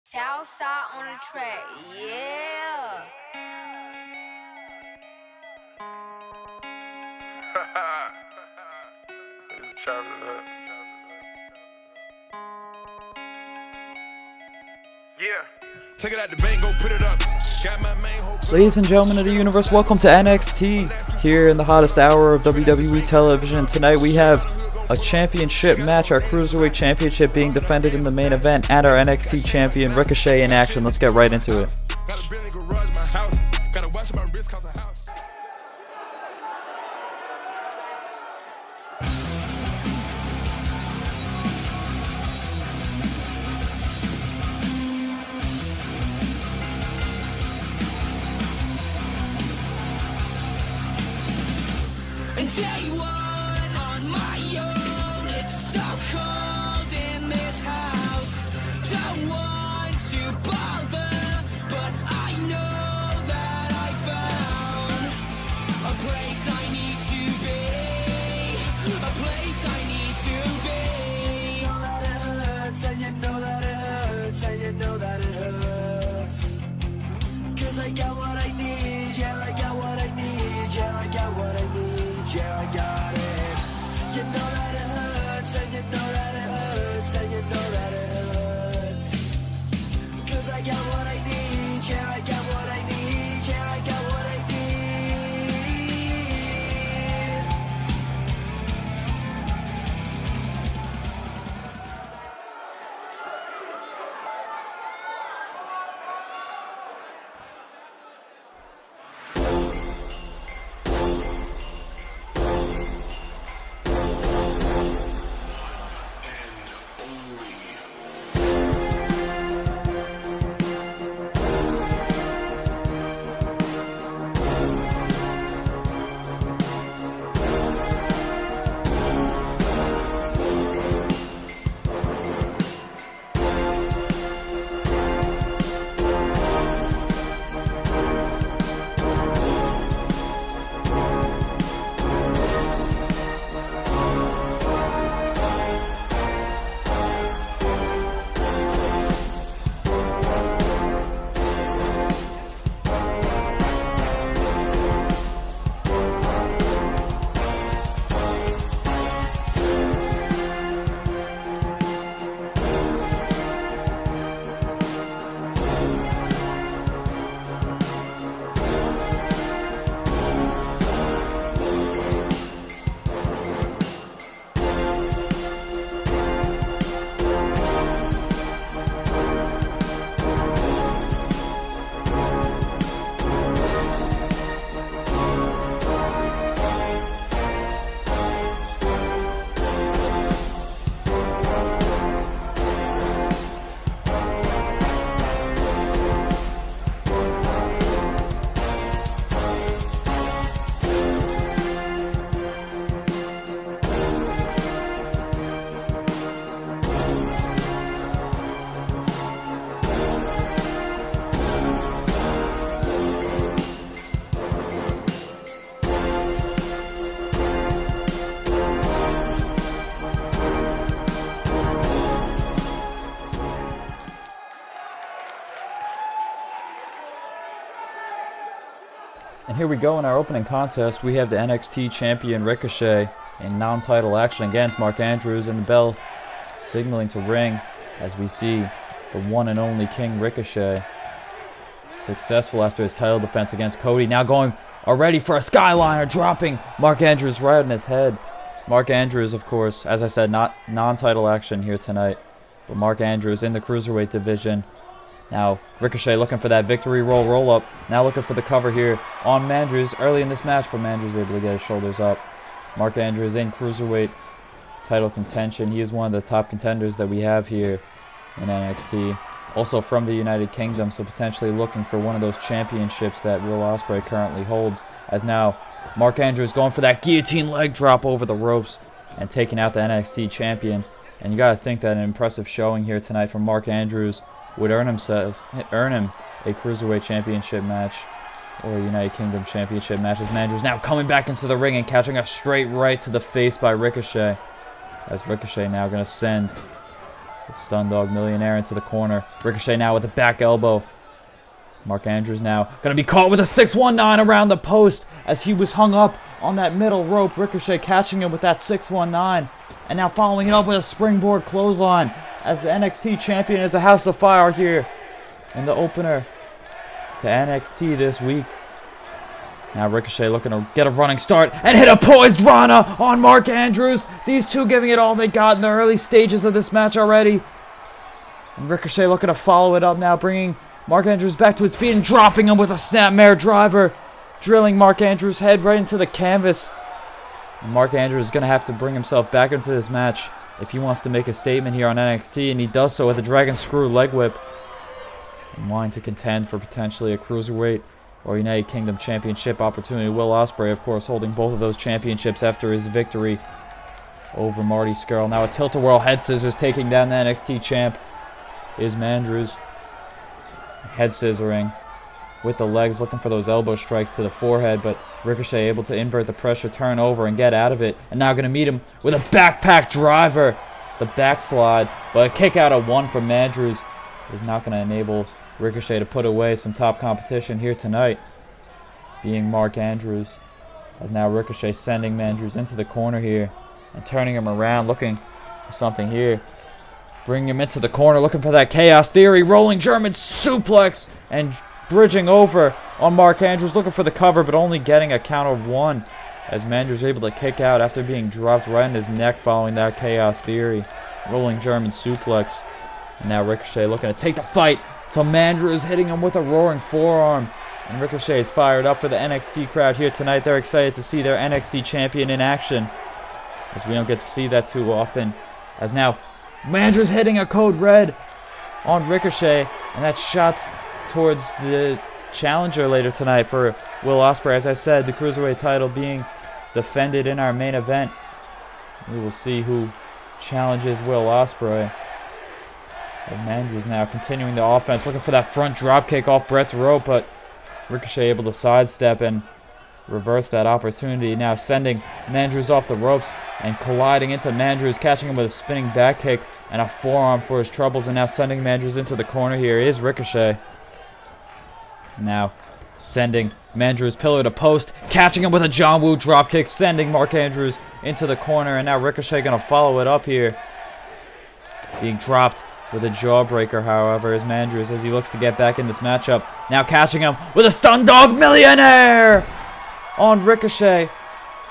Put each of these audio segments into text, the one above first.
Southside on the track, yeah. Take it out the bank, go put it up. Got my main whole. Ladies and gentlemen of the universe, welcome to NXT here in the hottest hour of WWE television. Tonight we have a championship match, our Cruiserweight Championship being defended in the main event, and our NXT Champion Ricochet in action. Let's get right into it. Got a building garage, my house. Gotta watch my wrist cause a house. And day one on my own, it's so cold in this house. Don't want to bother, but I know that I found a place I need to be, a place I need to be. You know that it hurts, and you know that it hurts, and you know that it hurts. 'Cause I got what I need, yeah, I got what I need, yeah, I got what I need. Yeah, I got it. You know that it hurts, and you know that it hurts, and you know that it hurts. 'Cause I got what I need, yeah, I got what I need, yeah, I got what I need. And here we go in our opening contest. We have the NXT Champion Ricochet in non-title action against Mark Andrews, and the bell signaling to ring as we see the one and only King Ricochet successful after his title defense against Cody. Now going already for a Skyliner, dropping Mark Andrews right on his head. Mark Andrews, of course, as I said, not non-title action here tonight, but Mark Andrews in the Cruiserweight division. Now, Ricochet looking for that victory roll-up. Now looking for the cover here on Mandrews early in this match, but Mandrews able to get his shoulders up. Mark Andrews in Cruiserweight title contention. He is one of the top contenders that we have here in NXT. Also from the United Kingdom, so potentially looking for one of those championships that Will Ospreay currently holds. As now, Mark Andrews going for that guillotine leg drop over the ropes and taking out the NXT champion. And you got to think that an impressive showing here tonight from Mark Andrews would earn him a Cruiserweight Championship match or a United Kingdom Championship match, as Mandrews now coming back into the ring and catching a straight right to the face by Ricochet, as Ricochet now going to send The Stun Dog Millionaire into the corner. Ricochet now with the back elbow. Mark Andrews now going to be caught with a 619 around the post as he was hung up on that middle rope. Ricochet catching him with that 619. And now following it up with a springboard clothesline as the NXT Champion is a house of fire here in the opener to NXT this week. Now Ricochet looking to get a running start and hit a poised Rana on Mark Andrews. These two giving it all they got in the early stages of this match already. And Ricochet looking to follow it up now, bringing Mark Andrews back to his feet and dropping him with a snapmare driver, drilling Mark Andrews' head right into the canvas. And Mark Andrews is going to have to bring himself back into this match if he wants to make a statement here on NXT, and he does so with a Dragon Screw leg whip, and wanting to contend for potentially a Cruiserweight or United Kingdom Championship opportunity. Will Ospreay, of course, holding both of those championships after his victory over Marty Scurll. Now a tilt-a-whirl head scissors taking down the NXT champ is Mandrews. Head scissoring with the legs, looking for those elbow strikes to the forehead, but Ricochet able to invert the pressure, turn over, and get out of it. And now going to meet him with a backpack driver. The backslide, but a kick out of one from Mandrews is not going to enable Ricochet to put away some top competition here tonight, being Mark Andrews. As now Ricochet sending Mandrews into the corner here and turning him around, looking for something here. Bringing him into the corner, looking for that Chaos Theory, rolling German suplex, and bridging over on Mark Andrews, looking for the cover, but only getting a count of one, as Mandrews able to kick out after being dropped right in his neck following that Chaos Theory. Rolling German suplex. And now Ricochet looking to take the fight till Mandrews hitting him with a roaring forearm. And Ricochet is fired up for the NXT crowd here tonight. They're excited to see their NXT champion in action, as we don't get to see that too often. As now Mandrews hitting a code red on Ricochet, and that shots towards the challenger later tonight for Will Ospreay. As I said, the Cruiserweight title being defended in our main event. We will see who challenges Will Ospreay. And Mandrews now continuing the offense, looking for that front dropkick off Brett's rope, but Ricochet able to sidestep and reverse that opportunity. Now sending Mandrews off the ropes and colliding into Mandrews, catching him with a spinning back kick and a forearm for his troubles. And now sending Mandrews into the corner here is Ricochet. Now sending Mandrews pillar to post, catching him with a John Woo dropkick, sending Mark Andrews into the corner. And now Ricochet going to follow it up here, being dropped with a jawbreaker, however, is Mandrews as he looks to get back in this matchup. Now catching him with a Stun Dog Millionaire on Ricochet.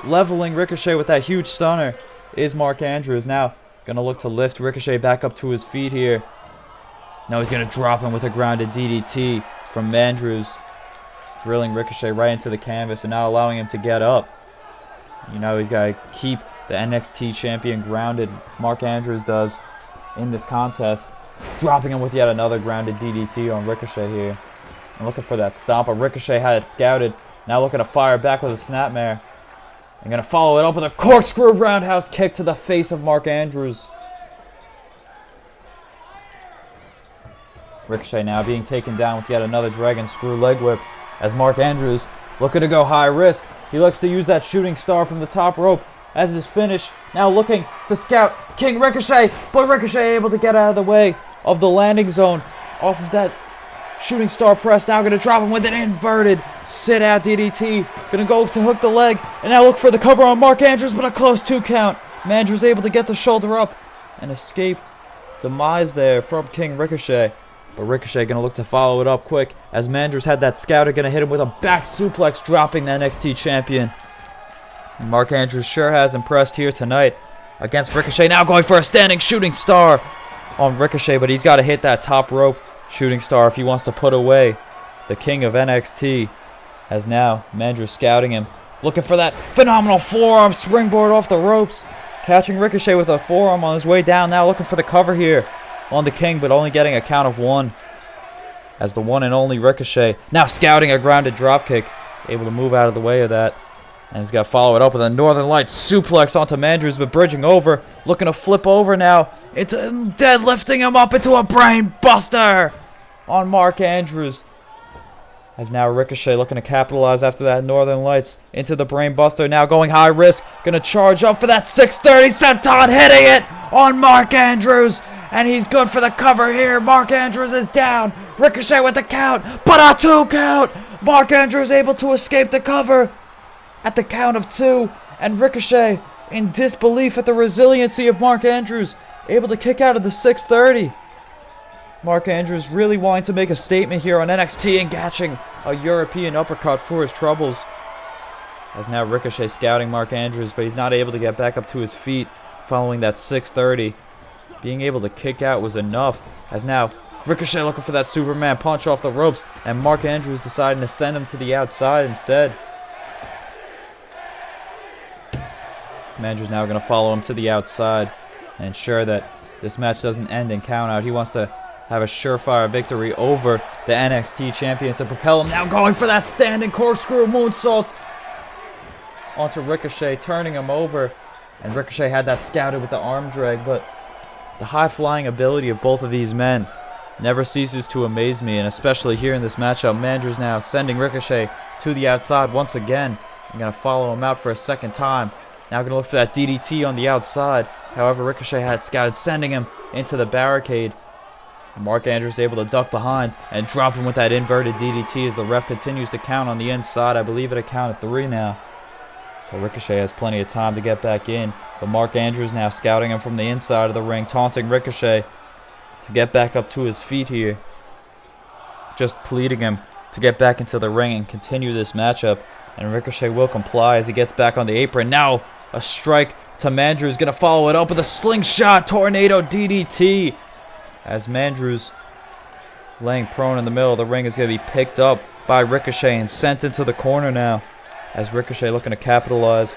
Leveling Ricochet with that huge stunner is Mark Andrews. Now going to look to lift Ricochet back up to his feet here. Now he's going to drop him with a grounded DDT from Mandrews, drilling Ricochet right into the canvas and now allowing him to get up. You know, he's got to keep the NXT champion grounded. Mark Andrews does in this contest, dropping him with yet another grounded DDT on Ricochet here. And looking for that stomp, but Ricochet had it scouted. Now looking to fire back with a snapmare. And going to follow it up with a corkscrew roundhouse kick to the face of Mark Andrews. Ricochet now being taken down with yet another Dragon Screw leg whip, as Mark Andrews looking to go high risk. He looks to use that shooting star from the top rope as his finish. Now looking to scout King Ricochet, but Ricochet able to get out of the way of the landing zone off of that shooting star press. Now going to drop him with an inverted sit out DDT. Going to go to hook the leg and now look for the cover on Mark Andrews, but a close 2 count. Mandrews able to get the shoulder up and escape demise there from King Ricochet. But Ricochet going to look to follow it up quick as Mandrews had that scouter, going to hit him with a back suplex, dropping the NXT champion. And Mark Andrews sure has impressed here tonight against Ricochet. Now going for a standing shooting star on Ricochet, but he's got to hit that top rope shooting star if he wants to put away the king of NXT. As now Mandrews scouting him, looking for that phenomenal forearm springboard off the ropes, catching Ricochet with a forearm on his way down. Now looking for the cover here on the king, but only getting a count of one, as the one and only Ricochet now scouting a grounded dropkick, able to move out of the way of that. And he's got to follow it up with a Northern Lights suplex onto Mandrews, but bridging over, looking to flip over now into deadlifting him up into a brain buster on Mark Andrews. As now Ricochet looking to capitalize after that Northern Lights into the brain buster. Now going high risk, going to charge up for that 630 senton, hitting it on Mark Andrews and he's good for the cover here. Mark Andrews is down. Ricochet with the count, but a 2 count. Mark Andrews able to escape the cover at the count of 2, and Ricochet in disbelief at the resiliency of Mark Andrews, able to kick out of the 630. Mark Andrews really wanting to make a statement here on NXT and catching a European uppercut for his troubles. As now Ricochet scouting Mark Andrews, but he's not able to get back up to his feet following that 630. Being able to kick out was enough, as now Ricochet looking for that Superman punch off the ropes, and Mark Andrews deciding to send him to the outside instead. Andrews now going to follow him to the outside and ensure that this match doesn't end in count out. He wants to have a surefire victory over the NXT Champion to propel him. Now going for that standing corkscrew moonsault onto Ricochet, turning him over. And Ricochet had that scouted with the arm drag, but the high-flying ability of both of these men never ceases to amaze me, and especially here in this matchup. Andrews now sending Ricochet to the outside once again. I'm going to follow him out for a second time. Now going to look for that DDT on the outside. However, Ricochet had scouted, sending him into the barricade. Mark Andrews able to duck behind and drop him with that inverted DDT as the ref continues to count on the inside. I believe it a count of 3 now. So Ricochet has plenty of time to get back in. But Mark Andrews now scouting him from the inside of the ring, taunting Ricochet to get back up to his feet here. Just pleading him to get back into the ring and continue this matchup. And Ricochet will comply as he gets back on the apron. Now a strike to Mandrews, going to follow it up with a slingshot tornado DDT. As Mandrews, laying prone in the middle of the ring, is going to be picked up by Ricochet and sent into the corner now. As Ricochet looking to capitalize.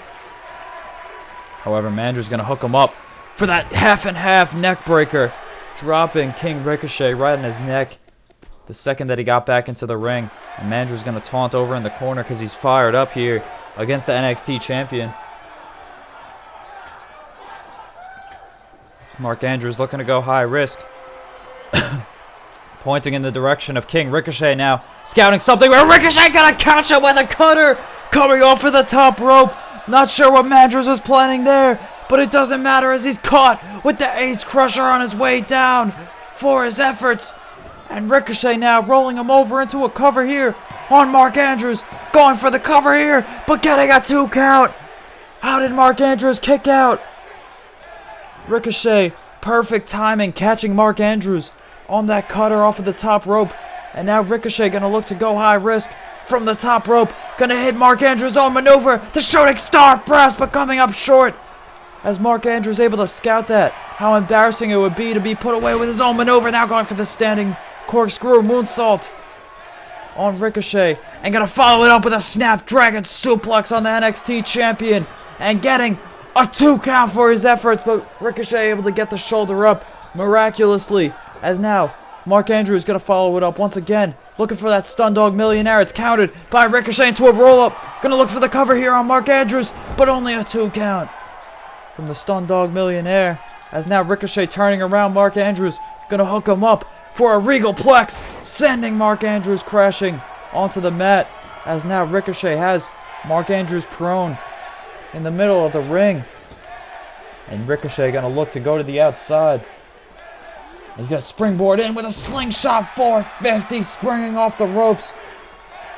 However, Mandrews going to hook him up for that half and half neck breaker, dropping King Ricochet right in his neck the second that he got back into the ring. And Mandrews going to taunt over in the corner because he's fired up here against the NXT Champion. Mark Andrews looking to go high risk. Pointing in the direction of King Ricochet now. Scouting something where Ricochet gonna catch him with a cutter. Coming off of the top rope. Not sure what Mandrews was planning there. But it doesn't matter as he's caught with the Ace Crusher on his way down for his efforts. And Ricochet now rolling him over into a cover here on Mark Andrews. Going for the cover here, but getting a 2 count. How did Mark Andrews kick out? Ricochet, perfect timing, catching Mark Andrews on that cutter off of the top rope. And now Ricochet going to look to go high risk from the top rope. Going to hit Mark Andrews' own maneuver. The shooting star press, but coming up short. As Mark Andrews able to scout that. How embarrassing it would be to be put away with his own maneuver. Now going for the standing corkscrew moonsault on Ricochet. And going to follow it up with a Snapdragon suplex on the NXT Champion. And getting a 2 count for his efforts. But Ricochet able to get the shoulder up miraculously. As now, Mark Andrews going to follow it up once again. Looking for that Stun Dog Millionaire. It's counted by Ricochet into a roll-up. Going to look for the cover here on Mark Andrews. But only a 2 count from the Stun Dog Millionaire. As now Ricochet turning around Mark Andrews. Going to hook him up for a Regal Plex. Sending Mark Andrews crashing onto the mat. As now Ricochet has Mark Andrews prone in the middle of the ring. And Ricochet going to look to go to the outside. He's going to springboard in with a slingshot 450, springing off the ropes.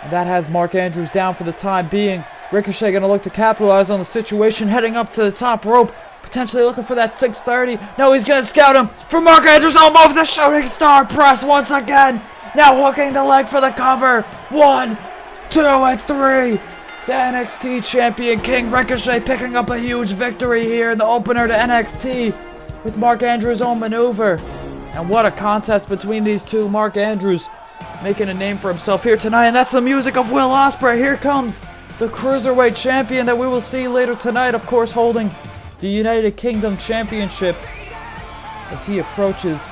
And that has Mark Andrews down for the time being. Ricochet going to look to capitalize on the situation, heading up to the top rope, potentially looking for that 630. No, he's going to scout him for Mark Andrews, almost the shooting star press once again. Now hooking the leg for the cover. 1, 2, and 3. The NXT Champion King Ricochet picking up a huge victory here in the opener to NXT with Mark Andrews' own maneuver. And what a contest between these two. Mark Andrews making a name for himself here tonight. And that's the music of Will Ospreay. Here comes the Cruiserweight Champion that we will see later tonight. Of course, holding the United Kingdom Championship as he approaches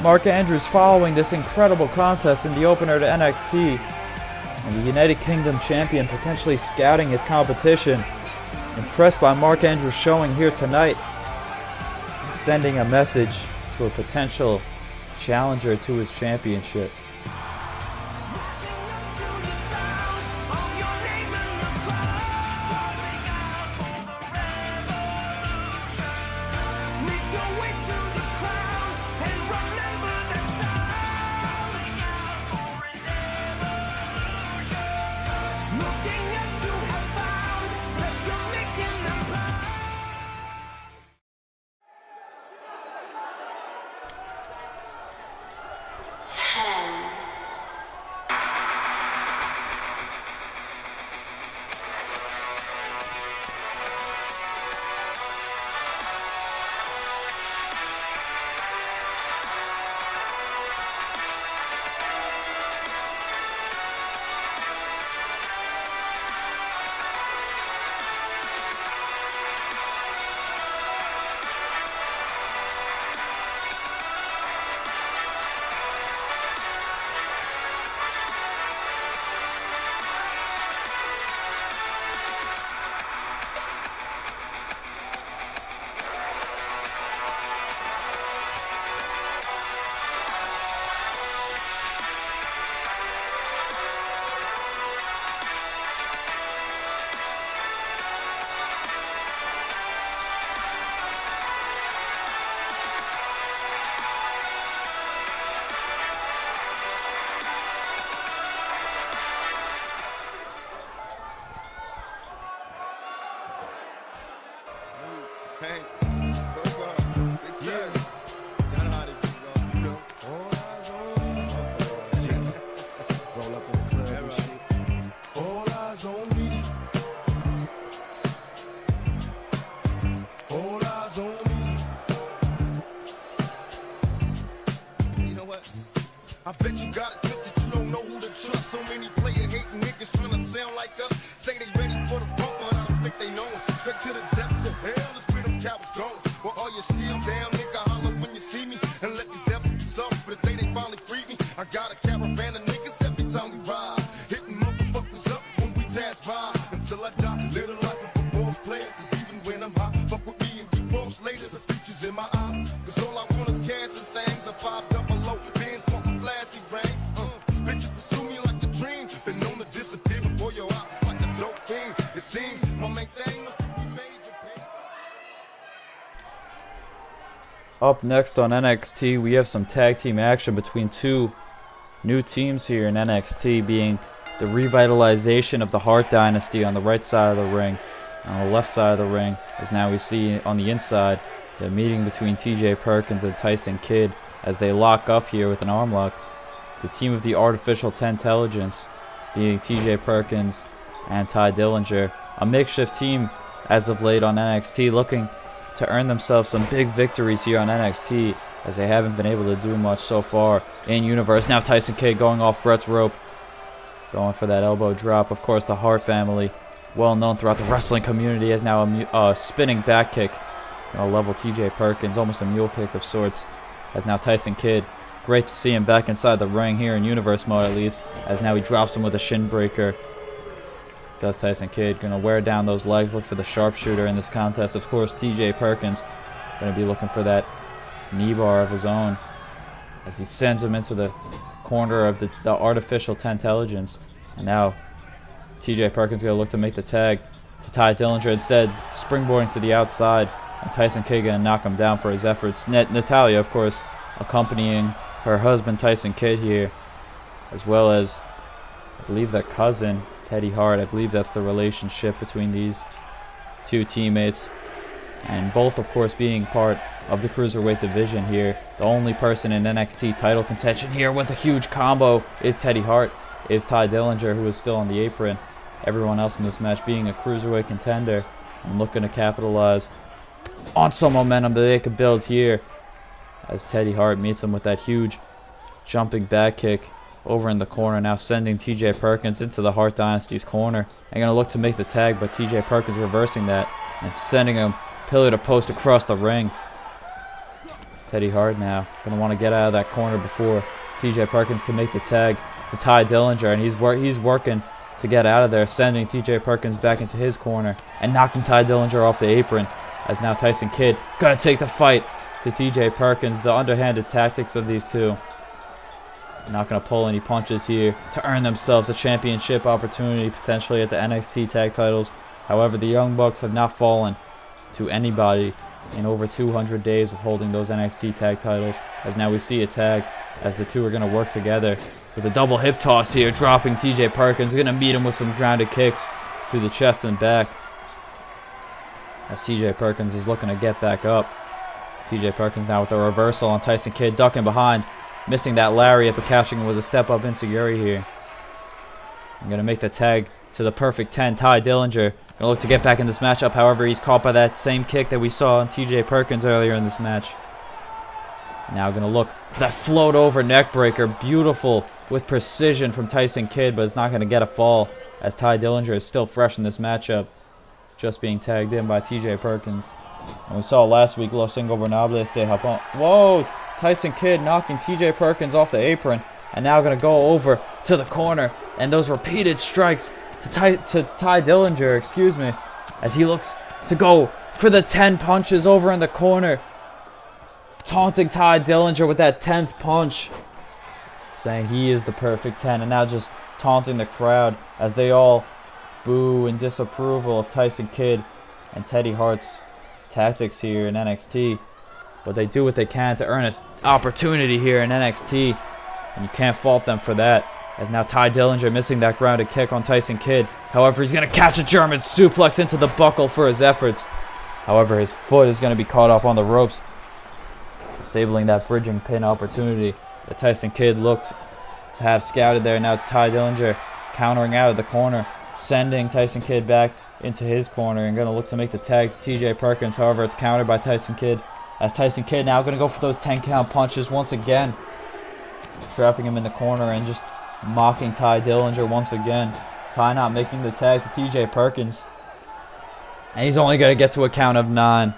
Mark Andrews following this incredible contest in the opener to NXT. And the United Kingdom Champion potentially scouting his competition. Impressed by Mark Andrews' showing here tonight. And sending a message to a potential challenger to his championship. you got it twisted, you don't know who to trust. So many player hating niggas trying to sound like us. Say they ready for the front, but I don't think they know it. Straight to the depths of hell is where them cowards going. Well, all you still down, nigga, holler when you see me. And let these devils suffer for the day they finally free me. I got a caravan of niggas every time we ride. Hitting motherfuckers up when we pass by. Until I die, little life of a boss player. Cause even when I'm high, fuck with me and we cross later. The future's in my eyes. Cause all I want is cash and things. A 500 bands wanting flashy rings. Bitches pursue me like a dream. Been known to disappear before your eyes like a dope thing. It seems my main thing must be major pain. Up next on NXT, we have some tag team action between two new teams here in NXT, being the revitalization of the Hart Dynasty on the right side of the ring. On the left side of the ring, as now we see on the inside, the meeting between TJ Perkins and Tyson Kidd as they lock up here with an arm lock. The team of the Artificial Intelligence, being TJ Perkins and Ty Dillinger, a makeshift team as of late on NXT, looking to earn themselves some big victories here on NXT, as they haven't been able to do much so far in universe. Now Tyson Kidd going off Brett's rope, going for that elbow drop. Of course, the Hart family, well known throughout the wrestling community, has now a spinning back kick, gonna level TJ Perkins, almost a mule kick of sorts. As now Tyson Kidd, great to see him back inside the ring here in universe mode at least, as now he drops him with a shin breaker. Does Tyson Kidd, gonna wear down those legs, look for the sharpshooter in this contest. Of course, TJ Perkins gonna be looking for that knee bar of his own as he sends him into the corner of the Artificial Intelligence. And now TJ Perkins gonna look to make the tag to Ty Dillinger, instead springboarding to the outside, and Tyson Kidd gonna knock him down for his efforts. Natalya, of course, accompanying her husband Tyson Kidd here, as well as I believe their cousin Teddy Hart. I believe that's the relationship between these two teammates, and both of course being part of the Cruiserweight division here. The only person in NXT title contention here with a huge combo is Teddy Hart, is Ty Dillinger, who is still on the apron. Everyone else in this match being a Cruiserweight contender and looking to capitalize on some momentum that they could build here, as Teddy Hart meets him with that huge jumping back kick over in the corner, now sending TJ Perkins into the Hart Dynasty's corner. And gonna look to make the tag, but TJ Perkins reversing that and sending him pillar to post across the ring. Teddy Hart now gonna want to get out of that corner before TJ Perkins can make the tag to Ty Dillinger, and he's working to get out of there, sending TJ Perkins back into his corner and knocking Ty Dillinger off the apron, as now Tyson Kidd gonna take the fight to TJ Perkins. The underhanded tactics of these two, not gonna pull any punches here to earn themselves a championship opportunity potentially at the NXT tag titles. However, the Young Bucks have not fallen to anybody in over 200 days of holding those NXT tag titles, as now we see a tag as the two are gonna work together with a double hip toss here, dropping TJ Perkins. Gonna meet him with some grounded kicks to the chest and back, as TJ Perkins is looking to get back up. TJ Perkins now with a reversal on Tyson Kidd, ducking behind, missing that lariat, but catching him with a step up enziguri here. I'm gonna make the tag to the perfect 10. Ty Dillinger gonna look to get back in this matchup. However, he's caught by that same kick that we saw on TJ Perkins earlier in this match. Now gonna look for that float over neck breaker, beautiful with precision from Tyson Kidd, but it's not gonna get a fall, as Ty Dillinger is still fresh in this matchup, just being tagged in by TJ Perkins. And we saw last week Los Ingobernables de Japón. Whoa! Tyson Kidd knocking TJ Perkins off the apron, and now going to go over to the corner, and those repeated strikes to Ty Dillinger, excuse me, as he looks to go for the 10 punches over in the corner, taunting Ty Dillinger with that 10th punch, saying he is the perfect 10, and now just taunting the crowd as they all boo in disapproval of Tyson Kidd and Teddy Hart's tactics here in NXT. But they do what they can to earn an opportunity here in NXT, and you can't fault them for that, as now Ty Dillinger missing that grounded kick on Tyson Kidd. However, he's going to catch a German suplex into the buckle for his efforts. However, his foot is going to be caught up on the ropes, disabling that bridging pin opportunity that Tyson Kidd looked to have scouted there. Now Ty Dillinger countering out of the corner, sending Tyson Kidd back into his corner, and going to look to make the tag to TJ Perkins. However, it's countered by Tyson Kidd, as Tyson Kidd now going to go for those 10 count punches once again. trapping him in the corner and just mocking Ty Dillinger once again. Ty not making the tag to TJ Perkins. And he's only going to get to a count of 9.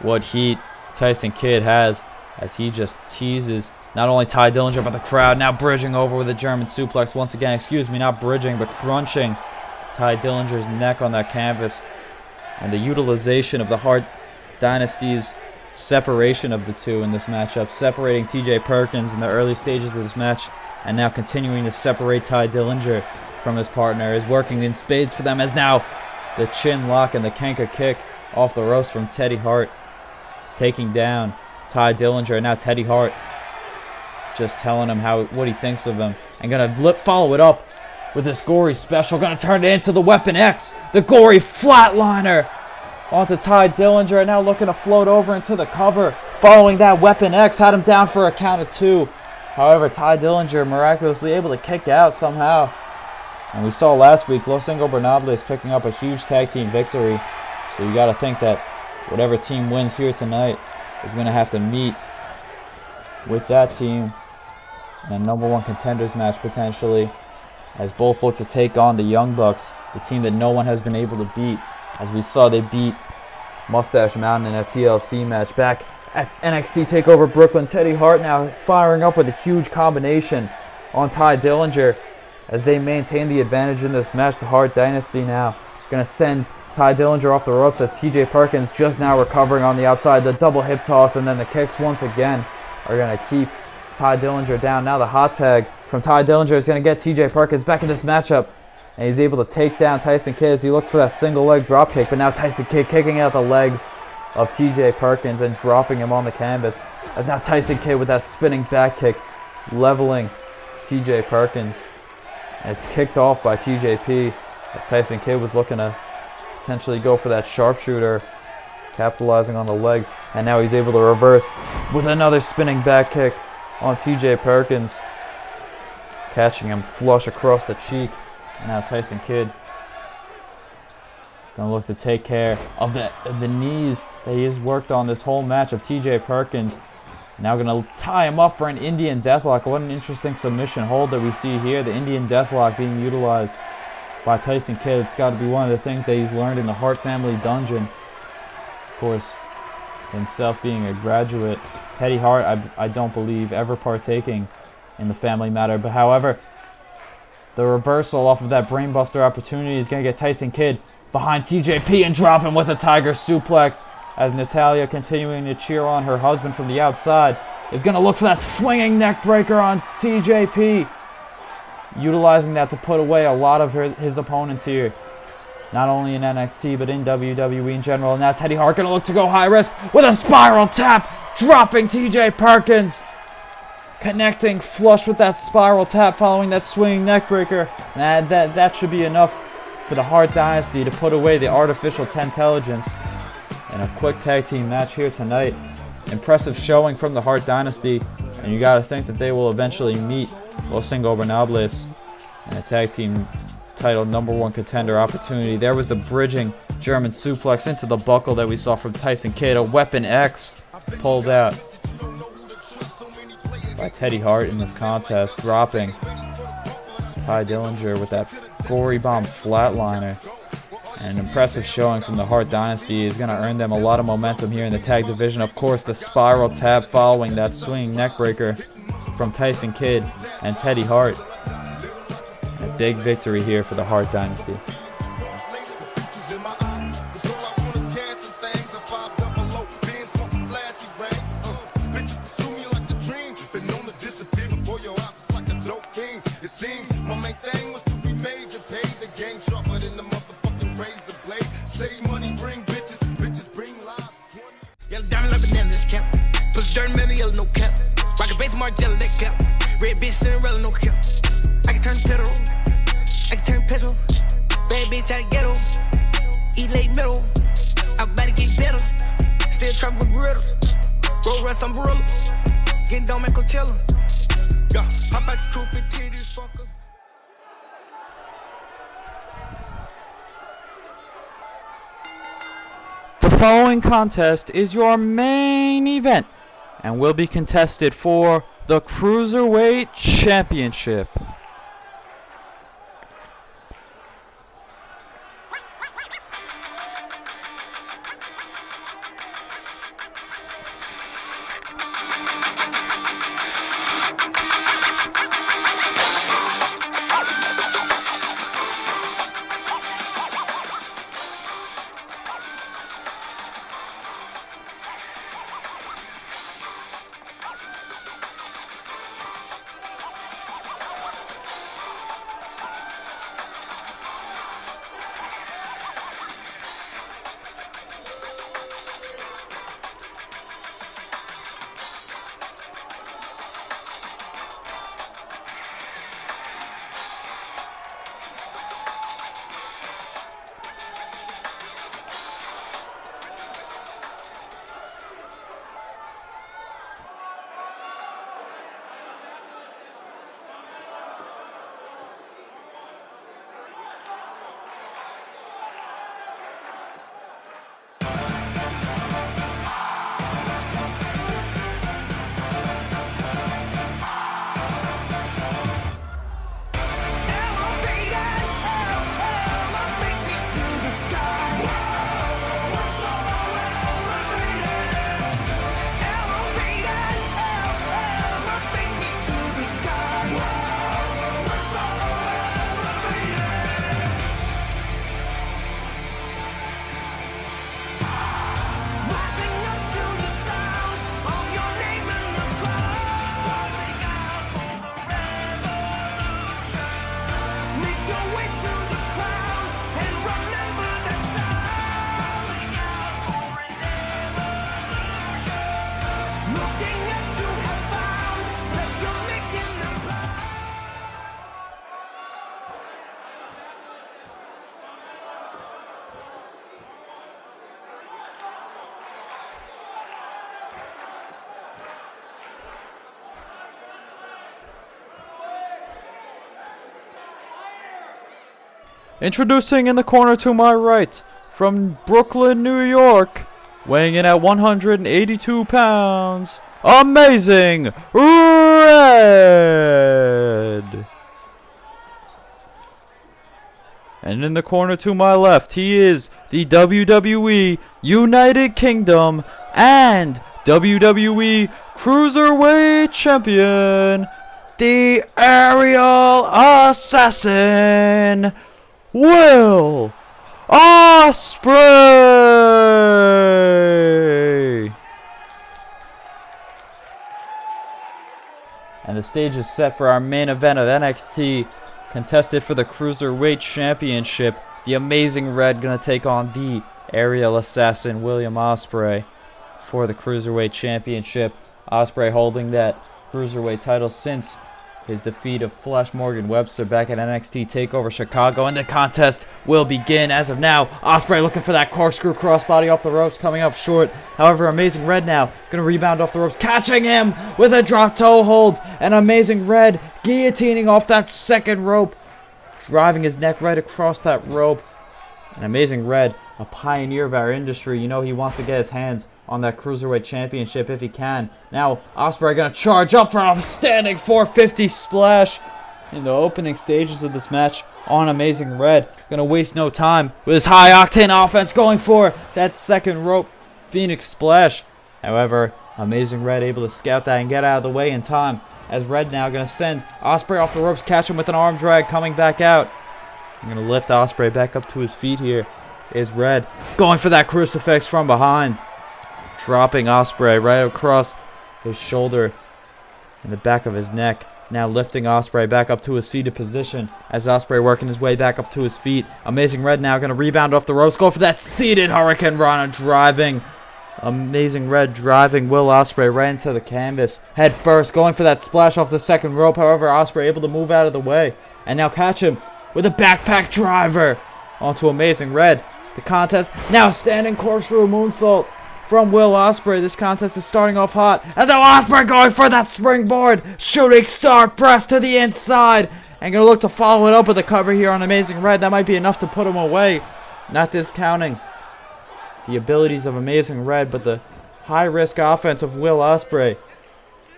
What heat Tyson Kidd has as he just teases not only Ty Dillinger but the crowd. Now bridging over with a German suplex once again. Excuse me, not bridging but crunching Ty Dillinger's neck on that canvas. And the utilization of the Hart Dynasty's separation of the two in this matchup. Separating TJ Perkins in the early stages of this match. And now continuing to separate Ty Dillinger from his partner is working in spades for them, as now the chin lock and the Kenka kick off the ropes from Teddy Hart, taking down Ty Dillinger. And now Teddy Hart just telling him what he thinks of him, and gonna follow it up with this gory special. Gonna turn it into the Weapon X, the gory flatliner onto Ty Dillinger, and now looking to float over into the cover. Following that, Weapon X had him down for a count of 2. However, Ty Dillinger miraculously able to kick out somehow. And we saw last week Los Ingobernables picking up a huge tag team victory. So you got to think that whatever team wins here tonight is going to have to meet with that team in a #1 contenders match potentially, as both look to take on the Young Bucks, the team that no one has been able to beat. As we saw, they beat Mustache Mountain in a TLC match back at NXT TakeOver Brooklyn. Teddy Hart now firing up with a huge combination on Ty Dillinger as they maintain the advantage in this match. The Hart Dynasty now going to send Ty Dillinger off the ropes as TJ Perkins just now recovering on the outside. The double hip toss and then the kicks once again are going to keep Ty Dillinger down. Now the hot tag from Ty Dillinger is going to get TJ Perkins back in this matchup. And he's able to take down Tyson Kidd as he looked for that single leg drop kick. But now Tyson Kidd kicking out the legs of TJ Perkins and dropping him on the canvas. As now Tyson Kidd with that spinning back kick leveling TJ Perkins. And it's kicked off by TJP as Tyson Kidd was looking to potentially go for that sharpshooter, capitalizing on the legs. And now he's able to reverse with another spinning back kick on TJ Perkins, catching him flush across the cheek. And now Tyson Kidd going to look to take care of the knees that he has worked on this whole match of TJ Perkins. Now going to tie him up for an Indian Deathlock. What an interesting submission hold that we see here. The Indian Deathlock being utilized by Tyson Kidd. It's got to be one of the things that he's learned in the Hart family dungeon. Of course, himself being a graduate, Teddy Hart, I don't believe, ever partaking in the family matter. But however, the reversal off of that brainbuster opportunity is going to get Tyson Kidd behind TJP and drop him with a tiger suplex, as Natalya, continuing to cheer on her husband from the outside, is going to look for that swinging neck breaker on TJP, utilizing that to put away a lot of his opponents here, not only in NXT but in WWE in general. And now Teddy Hart going to look to go high risk with a spiral tap, dropping TJ Perkins, connecting flush with that spiral tap following that swinging neck breaker. And that should be enough for the Hart Dynasty to put away the artificial intelligence in a quick tag team match here tonight. Impressive showing from the Hart Dynasty, and you got to think that they will eventually meet Los Ingobernables in a tag team title #1 contender opportunity. There was the bridging German suplex into the buckle that we saw from Tyson Kidd. A Weapon X pulled out by Teddy Hart in this contest, dropping Ty Dillinger with that gory bomb flatliner. And an impressive showing from the Hart Dynasty is going to earn them a lot of momentum here in the tag division. Of course, the spiral tap following that swinging neckbreaker from Tyson Kidd and Teddy Hart. A big victory here for the Hart Dynasty. Red bitch Cinderella, no cap. I can turn pedal, I can turn petrol. Bad bitch out of ghetto, eat late middle. I'm about to get better, still trapping with griddles. Roll rust umbrella, getting down at Coachella. Yeah, hop out the coupe and titties, fucker. The following contest is your main event and will be contested for the Cruiserweight Championship. Introducing in the corner to my right, from Brooklyn, New York, weighing in at 182 pounds, Amazing Red! And in the corner to my left, he is the WWE United Kingdom and WWE Cruiserweight Champion, the Aerial Assassin, Will Ospreay! And the stage is set for our main event of NXT, contested for the Cruiserweight Championship. The Amazing Red gonna take on the Aerial Assassin, William Ospreay, for the Cruiserweight Championship. Ospreay holding that Cruiserweight title since his defeat of Flash Morgan Webster back at NXT TakeOver Chicago, and the contest will begin as of now. Ospreay looking for that corkscrew crossbody off the ropes, coming up short. However, Amazing Red now gonna rebound off the ropes, catching him with a drop toe hold, and Amazing Red guillotining off that second rope, driving his neck right across that rope. And Amazing Red, a pioneer of our industry, you know he wants to get his hands on that Cruiserweight Championship if he can. Now, Ospreay gonna charge up for a standing 450 splash in the opening stages of this match on Amazing Red. Gonna waste no time with his high-octane offense, going for that second rope Phoenix Splash. However, Amazing Red able to scout that and get out of the way in time, as Red now gonna send Ospreay off the ropes, catch him with an arm drag, coming back out. I'm gonna lift Ospreay back up to his feet here. Is Red going for that crucifix from behind, dropping Ospreay right across his shoulder and the back of his neck. Now lifting Ospreay back up to a seated position as Ospreay working his way back up to his feet. Amazing Red now going to rebound off the ropes, go for that seated Hurricane Rana, driving Amazing Red, driving Will Ospreay right into the canvas head first, going for that splash off the second rope. However, Ospreay able to move out of the way and now catch him with a backpack driver onto Amazing Red. The contest now standing corkscrew moonsault from Will Ospreay. This contest is starting off hot, and now Ospreay going for that springboard shooting star press to the inside, and gonna look to follow it up with a cover here on Amazing Red. That might be enough to put him away. Not discounting the abilities of Amazing Red, but the high risk offense of Will Ospreay.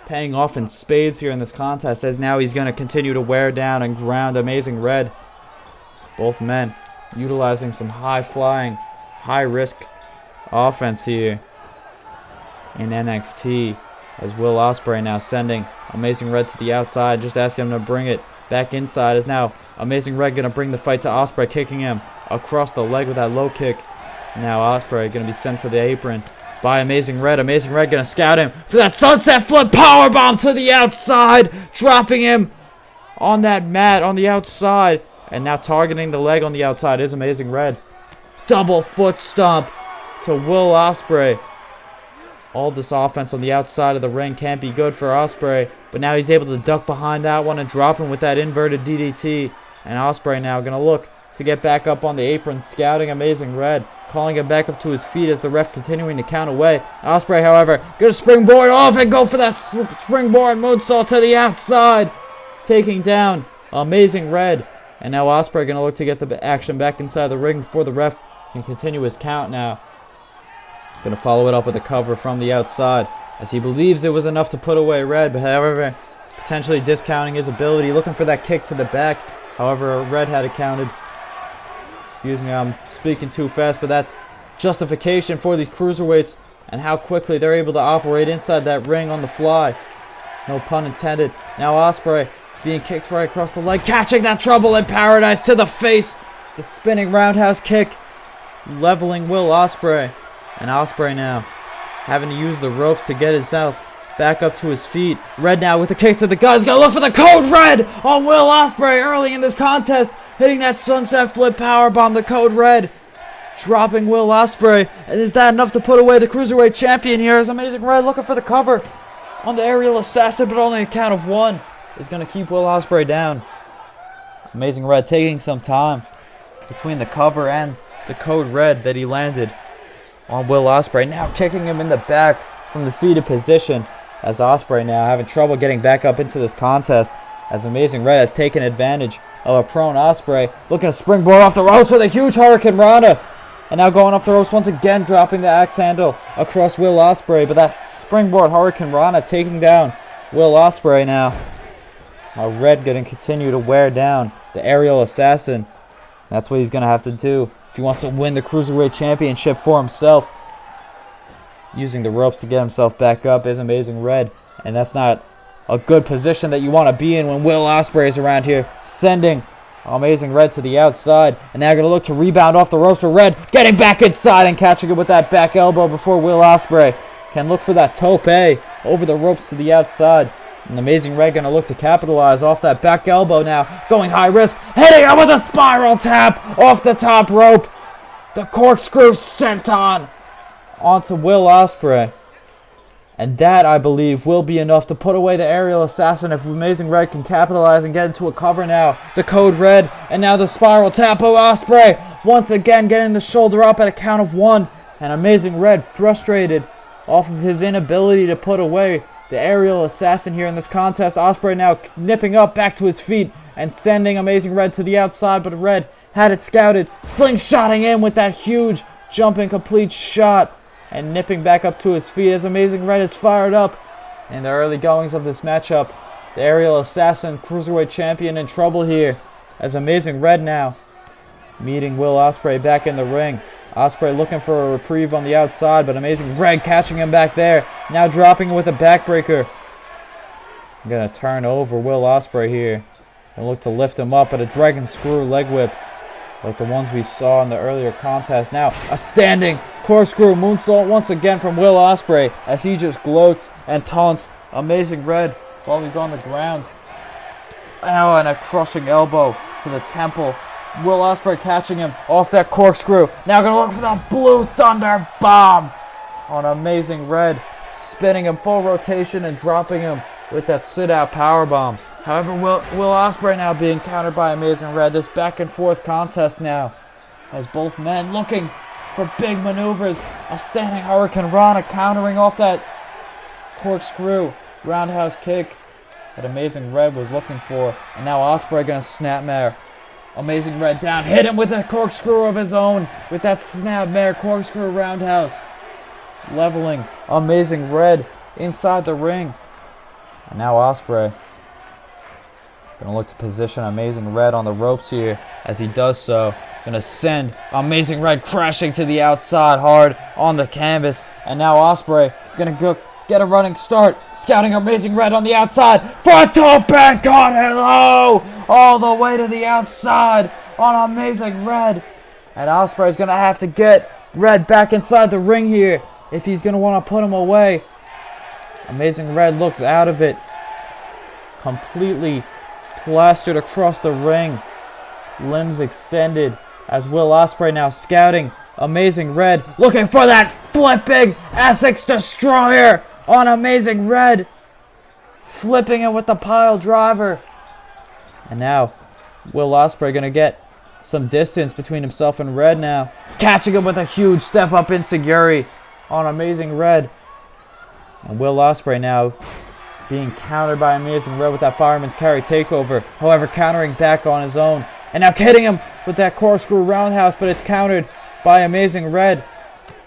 paying off in spades here in this contest, as now he's going to continue to wear down and ground Amazing Red. Both men utilizing some high-flying, high-risk offense here in NXT, as Will Ospreay now sending Amazing Red to the outside, just asking him to bring it back inside, as now Amazing Red going to bring the fight to Ospreay, kicking him across the leg with that low kick. Now Ospreay going to be sent to the apron by Amazing Red. Amazing Red going to scout him for that sunset flip powerbomb to the outside, dropping him on that mat on the outside, and now targeting the leg on the outside is Amazing Red. Double foot stomp to Will Ospreay. All this offense on the outside of the ring can't be good for Ospreay, but now he's able to duck behind that one and drop him with that inverted DDT. And Ospreay now going to look to get back up on the apron, scouting Amazing Red, calling him back up to his feet as the ref continuing to count away. Ospreay, however, going to springboard off and go for that springboard moonsault to the outside, taking down Amazing Red. And now Ospreay going to look to get the action back inside the ring before the ref can continue his count now. Going to follow it up with a cover from the outside, as he believes it was enough to put away Red, but however, potentially discounting his ability, looking for that kick to the back. However, Red had it counted. Excuse me, I'm speaking too fast, but that's justification for these cruiserweights and how quickly they're able to operate inside that ring on the fly. No pun intended. Now Ospreay being kicked right across the leg, catching that Trouble in Paradise to the face. The spinning roundhouse kick, leveling Will Ospreay. And Ospreay now having to use the ropes to get himself back up to his feet. Red now with a kick to the gut. He's going to look for the Code Red on Will Ospreay early in this contest. Hitting that sunset flip powerbomb, the Code Red. Dropping Will Ospreay. And is that enough to put away the Cruiserweight Champion here? As Amazing Red looking for the cover on the aerial assassin, but only a count of one is going to keep Will Ospreay down. Amazing Red taking some time between the cover and the Code Red that he landed on Will Ospreay. Now kicking him in the back from the seated position, as Ospreay now having trouble getting back up into this contest, as Amazing Red has taken advantage of a prone Ospreay. Looking to springboard off the ropes with a huge Hurricane Rana. And now going off the ropes once again, dropping the axe handle across Will Ospreay. But that springboard Hurricane Rana taking down Will Ospreay now. Red going to continue to wear down the aerial assassin. That's what he's going to have to do if he wants to win the Cruiserweight Championship for himself. Using the ropes to get himself back up is Amazing Red. And that's not a good position that you want to be in when Will Ospreay is around here. Sending Amazing Red to the outside. And now going to look to rebound off the ropes for Red. Getting back inside and catching it with that back elbow before Will Ospreay can look for that tope over the ropes to the outside. And Amazing Red going to look to capitalize off that back elbow now. Going high risk. Hitting him with a spiral tap off the top rope. The corkscrew senton onto Will Ospreay. And that, I believe, will be enough to put away the aerial assassin if Amazing Red can capitalize and get into a cover now. The Code Red, and now the spiral tap of Ospreay. Once again getting the shoulder up at a count of one. And Amazing Red frustrated off of his inability to put away the aerial assassin here in this contest. Ospreay now nipping up back to his feet and sending Amazing Red to the outside. But Red had it scouted, slingshotting in with that huge jumping complete shot. And nipping back up to his feet as Amazing Red is fired up in the early goings of this matchup. The aerial assassin, Cruiserweight Champion, in trouble here, as Amazing Red now meeting Will Ospreay back in the ring. Ospreay looking for a reprieve on the outside, but Amazing Red catching him back there. Now dropping with a backbreaker. I'm going to turn over Will Ospreay here and look to lift him up at a dragon screw leg whip, like the ones we saw in the earlier contest. Now, a standing corkscrew moonsault once again from Will Ospreay as he just gloats and taunts Amazing Red while he's on the ground. Now, and a crushing elbow to the temple. Will Ospreay catching him off that corkscrew. Now going to look for that Blue Thunder Bomb on Amazing Red. Spinning him full rotation and dropping him with that sit-out powerbomb. However, Will Ospreay now being countered by Amazing Red. This back and forth contest now, as both men looking for big maneuvers. A standing Hurricane Rana countering off that corkscrew roundhouse kick that Amazing Red was looking for. And now Ospreay going to snapmare Amazing Red down. Hit him with a corkscrew of his own with that snapmare corkscrew roundhouse. Leveling Amazing Red inside the ring. And now Ospreay gonna look to position Amazing Red on the ropes here. As he does so, gonna send Amazing Red crashing to the outside hard on the canvas. And now Ospreay gonna go get a running start, scouting Amazing Red on the outside for a top and caught hello all the way to the outside on Amazing Red. And Ospreay's gonna have to get Red back inside the ring here if he's gonna want to put him away. Amazing Red looks out of it, completely plastered across the ring, limbs extended, as Will Ospreay now scouting Amazing Red, looking for that flipping Essex Destroyer on Amazing Red, flipping it with the pile driver. And now Will Ospreay gonna get some distance between himself and Red now, catching him with a huge step up enziguri on Amazing Red. And Will Ospreay now being countered by Amazing Red with that fireman's carry takeover, however countering back on his own, and now hitting him with that corkscrew roundhouse, but it's countered by Amazing Red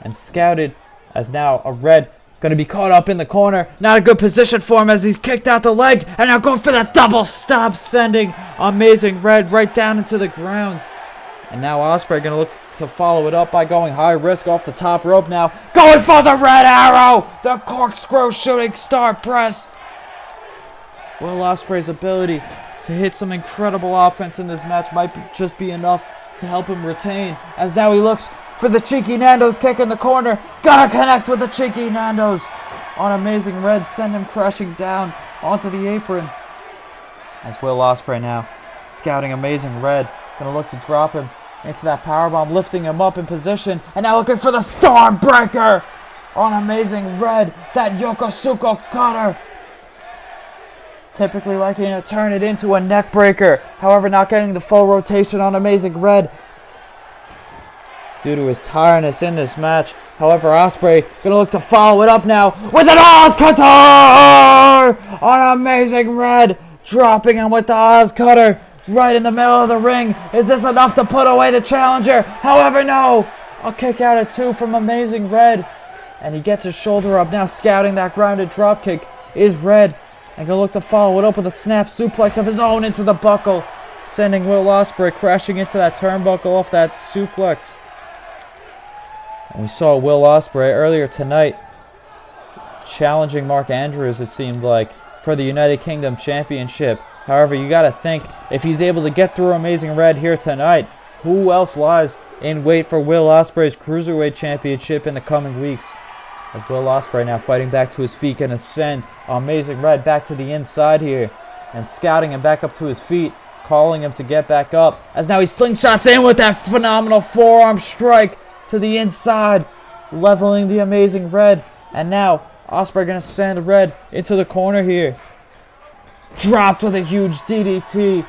and scouted as now a Red going to be caught up in the corner. Not a good position for him as he's kicked out the leg, and now going for that double stop, sending Amazing Red right down into the ground. And now Ospreay going to look to follow it up by going high risk off the top rope now, going for the Red Arrow, the corkscrew shooting star press. Will Ospreay's ability to hit some incredible offense in this match might just be enough to help him retain, as now he looks for the cheeky Nando's kick in the corner. Gotta connect with the cheeky Nando's on Amazing Red, send him crashing down onto the apron. As Will Ospreay now scouting Amazing Red, gonna look to drop him into that powerbomb, lifting him up in position, and now looking for the Star Breaker on Amazing Red, that Yokosuka cutter. Typically liking to turn it into a neck breaker, however not getting the full rotation on Amazing Red due to his tiredness in this match. However, Ospreay gonna look to follow it up now with an Oz Cutter on Amazing Red, dropping him with the Oz Cutter right in the middle of the ring. Is this enough to put away the challenger? However, no. A kick out at 2 from Amazing Red, and he gets his shoulder up now, scouting that grounded drop kick is Red, and gonna look to follow it up with a snap suplex of his own into the buckle, sending Will Ospreay crashing into that turnbuckle off that suplex. And we saw Will Ospreay earlier tonight challenging Mark Andrews, it seemed like, for the United Kingdom Championship. However, you gotta think, if he's able to get through Amazing Red here tonight, who else lies in wait for Will Ospreay's Cruiserweight Championship in the coming weeks? As Will Ospreay now fighting back to his feet, gonna send Amazing Red back to the inside here, and scouting him back up to his feet, calling him to get back up, as now he slingshots in with that phenomenal forearm strike to the inside, leveling the Amazing Red. And now Ospreay gonna send Red into the corner here, dropped with a huge DDT,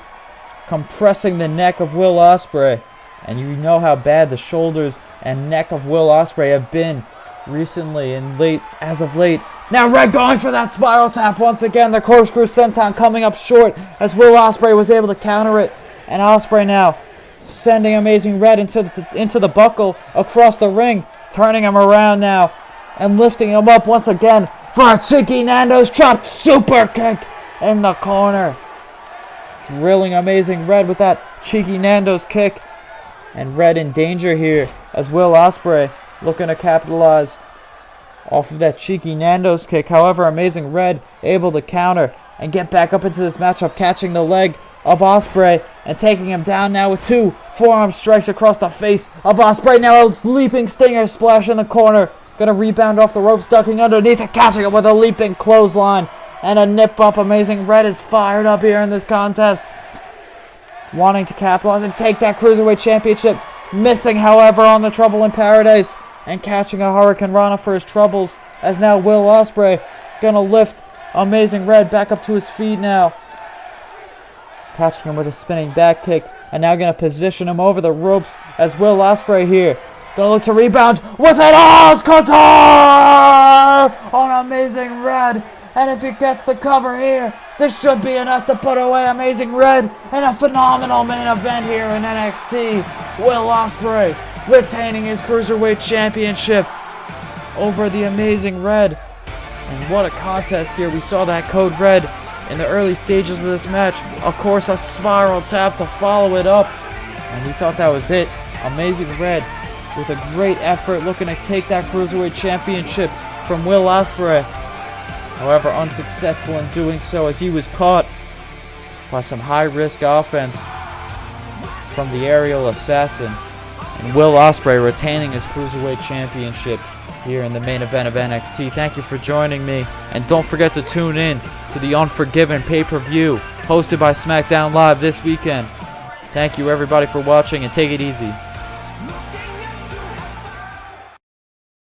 compressing the neck of Will Ospreay. And you know how bad the shoulders and neck of Will Ospreay have been recently and as of late. Now Red going for that spiral tap once again. The corkscrew senton coming up short as Will Ospreay was able to counter it. And Ospreay now sending Amazing Red into the buckle across the ring, turning him around now and lifting him up once again for a cheeky Nando's chopped super kick in the corner, drilling Amazing Red with that cheeky Nando's kick. And Red in danger here as Will Ospreay looking to capitalize off of that cheeky Nando's kick. However, Amazing Red able to counter and get back up into this matchup, catching the leg of Ospreay and taking him down now with 2 forearm strikes across the face of Ospreay. Now a leaping stinger splash in the corner, gonna rebound off the ropes, ducking underneath and catching him with a leaping clothesline and a nip up. Amazing Red is fired up here in this contest, wanting to capitalize and take that Cruiserweight Championship, missing however on the Trouble in Paradise and catching a Hurricane Rana for his troubles. As now Will Ospreay gonna lift Amazing Red back up to his feet now, catching him with a spinning back kick, and now gonna position him over the ropes as Will Ospreay here gonna look to rebound with an Oz Cutter on Amazing Red. And if he gets the cover here, this should be enough to put away Amazing Red in a phenomenal main event here in NXT. Will Ospreay retaining his Cruiserweight Championship over the Amazing Red. And what a contest here. We saw that code red in the early stages of this match. Of course, a spiral tap to follow it up. And we thought that was it. Amazing Red with a great effort looking to take that Cruiserweight Championship from Will Ospreay. However, unsuccessful in doing so as he was caught by some high-risk offense from the Aerial Assassin. And Will Ospreay retaining his Cruiserweight Championship here in the main event of NXT. Thank you for joining me. And don't forget to tune in to the Unforgiven pay-per-view hosted by SmackDown Live this weekend. Thank you everybody for watching, and take it easy.